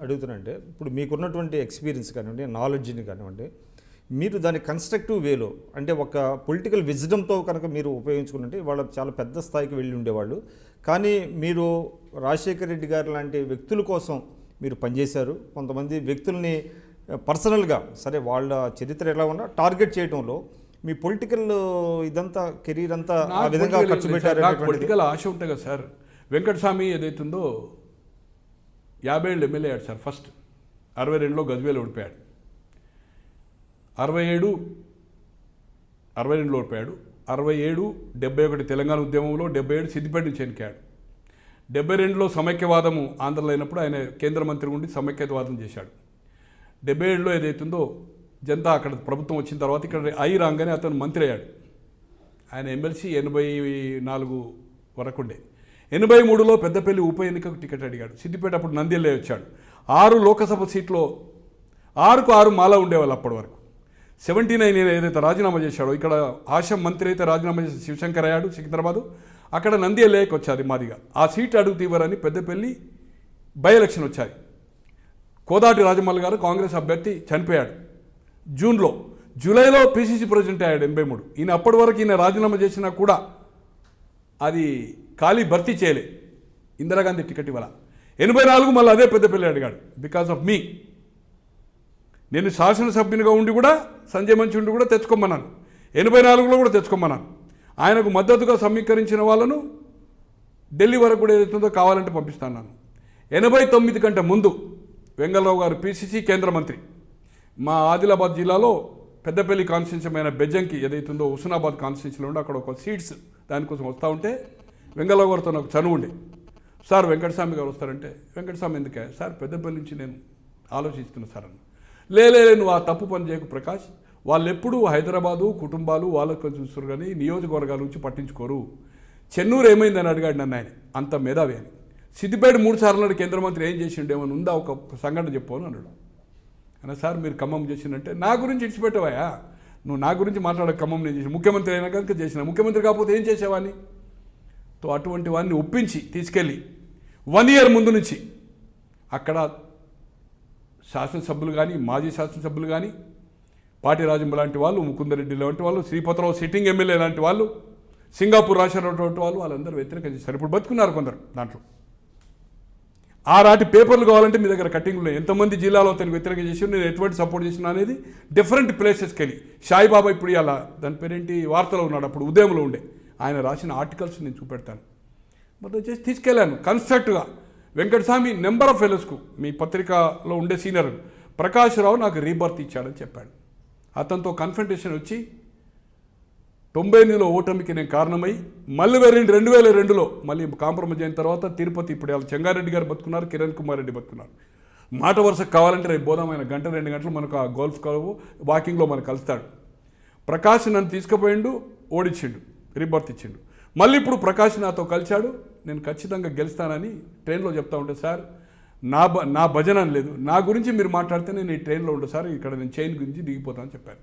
అడుగుతున్నానంటే, ఇప్పుడు మీకున్నటువంటి ఎక్స్పీరియన్స్ కానివ్వండి, నాలెడ్జ్ని కానివ్వండి, మీరు దాన్ని కన్స్ట్రక్టివ్ వేలో అంటే ఒక పొలిటికల్ విజ్డమ్తో కనుక మీరు ఉపయోగించుకుంటే వాళ్ళు చాలా పెద్ద స్థాయికి వెళ్ళి ఉండేవాళ్ళు. కానీ మీరు రాజశేఖర రెడ్డి గారు లాంటి వ్యక్తుల కోసం మీరు పనిచేశారు. కొంతమంది వ్యక్తుల్ని పర్సనల్గా సరే వాళ్ళ చరిత్ర ఎలా ఉన్నా టార్గెట్ చేయడంలో మీ పొలిటికల్ ఇదంతా కెరీర్ అంతా ఆ విధంగా ఖర్చు పెట్టారు. పొలిటికల్ ఆశ ఉంటుంది కదా సార్. వెంకటస్వామి ఏదైతుందో 50 ఏళ్ళు ఎమ్మెల్యే అయ్యాడు సార్. ఫస్ట్ 62లో గజ్వేల్ ఓడిపోయాడు, 62లో ఓడిపోయాడు, 67 71 తెలంగాణ ఉద్యమంలో, 77 సిద్దిపేట నుంచి ఎన్నికాడు, 72లో సమైక్యవాదము ఆంధ్రలో అయినప్పుడు ఆయన కేంద్ర మంత్రి ఉండి సమైక్యవాదం చేశాడు. 77లో ఏదైతుందో జనతా అక్కడ ప్రభుత్వం వచ్చిన తర్వాత ఇక్కడ రాగానే అతను మంత్రి అయ్యాడు. ఆయన ఎమ్మెల్సీ 84 వరకు ఉండే. 83లో పెద్దపల్లి ఉప ఎన్నికకు టికెట్ అడిగాడు. సిద్దిపేట అప్పుడు నంద్యాల వచ్చాడు. 6 లోకసభ సీట్లో 6కు 6 మాలా ఉండేవాళ్ళు అప్పటి వరకు. 79 ఏదైతే రాజీనామా చేశాడో, ఇక్కడ ఆశం మంత్రి అయితే రాజీనామా చేసి శివశంకర్ అయ్యాడు సికింద్రాబాదు. అక్కడ నంద్యాలకు వచ్చాది మాదిగా. ఆ సీట్ అడుగు తీవ్రని పెద్దపల్లి బై ఎలక్షన్ వచ్చాయి. కోదాటి రాజమౌళి గారు కాంగ్రెస్ అభ్యర్థి చనిపోయాడు జూన్లో. జూలైలో పిసిసి ప్రెసిడెంట్ అయ్యాడు 83. ఈయన అప్పటి వరకు ఈయన రాజీనామా చేసినా కూడా అది ఖాళీ భర్తీ చేయలే. ఇందిరాగాంధీ టికెట్ ఇవ్వాల. 84 మళ్ళీ అదే పెద్దపల్లి అడిగాడు. బికాస్ ఆఫ్ మీ నేను శాసనసభ్యునిగా ఉండి కూడా సంజయ్ మంచి ఉండి కూడా తెచ్చుకోమన్నాను. 84లో కూడా తెచ్చుకోమన్నాను. ఆయనకు మద్దతుగా సమీకరించిన వాళ్ళను ఢిల్లీ వరకు కూడా ఏదైతుందో కావాలంటే పంపిస్తాను. 89 కంటే ముందు వెంగళరావు గారు పిసిసి కేంద్ర మంత్రి మా ఆదిలాబాద్ జిల్లాలో పెద్దపల్లి కాన్స్టిట్యూన్సీ బెజ్జంకి ఏదైతుందో హుస్నాబాద్ కాన్స్టిట్యూన్సీలో ఉండి అక్కడ ఒక సీట్స్ దానికోసం వస్తూ ఉంటే వెంగళరావు గారితో నాకు చనువు ఉండే. సార్ వెంకటస్వామి గారు వస్తారంటే, వెంకటస్వామి ఎందుకే సార్, పెద్దపల్లి నుంచి నేను ఆలోచిస్తున్నా సార్ అన్న. లేలే నువ్వు ఆ తప్పు పని చేయకు ప్రకాష్, వాళ్ళు ఎప్పుడూ హైదరాబాదు కుటుంబాలు వాళ్ళకు చూస్తారు కానీ నియోజకవర్గాల నుంచి పట్టించుకోరు. చెన్నూరు ఏమైందని అడిగాడు నన్ను ఆయన, అంత మేధావి అని. సిద్దిపేట 3 సార్లు నాడు కేంద్ర మంత్రి ఏం చేసిండు, ఏమైనా ఉందా ఒక సంఘటన చెప్పాను అన్నాడు. అన్న సార్ మీరు ఖమ్మం చేసిందంటే, నా గురించి ఇడిచిపెట్టవాయా, నువ్వు నా గురించి మాట్లాడే ఖమ్మం నేను చేసి ముఖ్యమంత్రి అయినా కనుక చేసిన, ముఖ్యమంత్రి కాకపోతే ఏం చేసేవాడిని. తో అటువంటి వాడిని ఒప్పించి తీసుకెళ్ళి 1 ఇయర్ ముందు నుంచి అక్కడ శాసనసభ్యులు కానీ మాజీ శాసనసభ్యులు కానీ పాటి రాజంబ లాంటి వాళ్ళు, ముకుందరెడ్డి లాంటి వాళ్ళు, శ్రీపతిరావు సిట్టింగ్ ఎమ్మెల్యే లాంటి వాళ్ళు, సింగాపూర్ రాసినటువంటి వాళ్ళు, వాళ్ళందరూ వ్యతిరేకం చేశారు. ఇప్పుడు బతుకున్నారు కొందరు దాంట్లో. ఆరాటి పేపర్లు కావాలంటే మీ దగ్గర కట్టింగ్లు ఎంతమంది జిల్లాలో తనకు వ్యతిరేకం చేసి నేను ఎటువంటి సపోర్ట్ చేసిన అనేది డిఫరెంట్ ప్లేసెస్కి వెళ్ళి. సాయిబాబా ఇప్పుడు అలా దాని పేరేంటి వార్తలో ఉన్నాడు, అప్పుడు ఉదయంలో ఉండే, ఆయన రాసిన ఆర్టికల్స్ నేను చూపెడతాను. మొత్తం చేసి తీసుకెళ్ళాను కన్స్ట్రక్ట్గా. వెంకటస్వామి నెంబర్ ఆఫ్ ఫెలోస్కు మీ పత్రికలో ఉండే సీనియర్ ప్రకాష్ రావు నాకు రీబర్త్ ఇచ్చాడని చెప్పాడు. అతనితో కన్ఫ్రంటేషన్ వచ్చి 98లో ఓటమికి నేను కారణమై మళ్ళీ 2002లో మళ్ళీ కాంప్రమైజ్ అయిన తర్వాత తిరుపతి, ఇప్పుడు వాళ్ళు చెంగారెడ్డి గారు బతుకున్నారు, కిరణ్ కుమార్ రెడ్డి బతుకున్నారు. మాట వరుసకు కావాలంటే రేపు పోదామైన 1-2 గంటలు మనకు ఆ గోల్ఫ్ క్లబ్ వాకింగ్లో మనకు కలుస్తాడు. ప్రకాష్ నన్ను తీసుకుపోయిండు, ఓడించిండు, రీబర్త్ ఇచ్చిండు. మళ్ళీ ఇప్పుడు ప్రకాష్ నాతో కలిశాడు, నేను ఖచ్చితంగా గెలుస్తానని ట్రైన్లో చెప్తా ఉంటే, సార్ నా భజన లేదు, నా గురించి మీరు మాట్లాడితే నేను ఈ ట్రైన్లో ఉండే సార్, ఇక్కడ నేను చైన్ గురించి దిగిపోతానని చెప్పాను.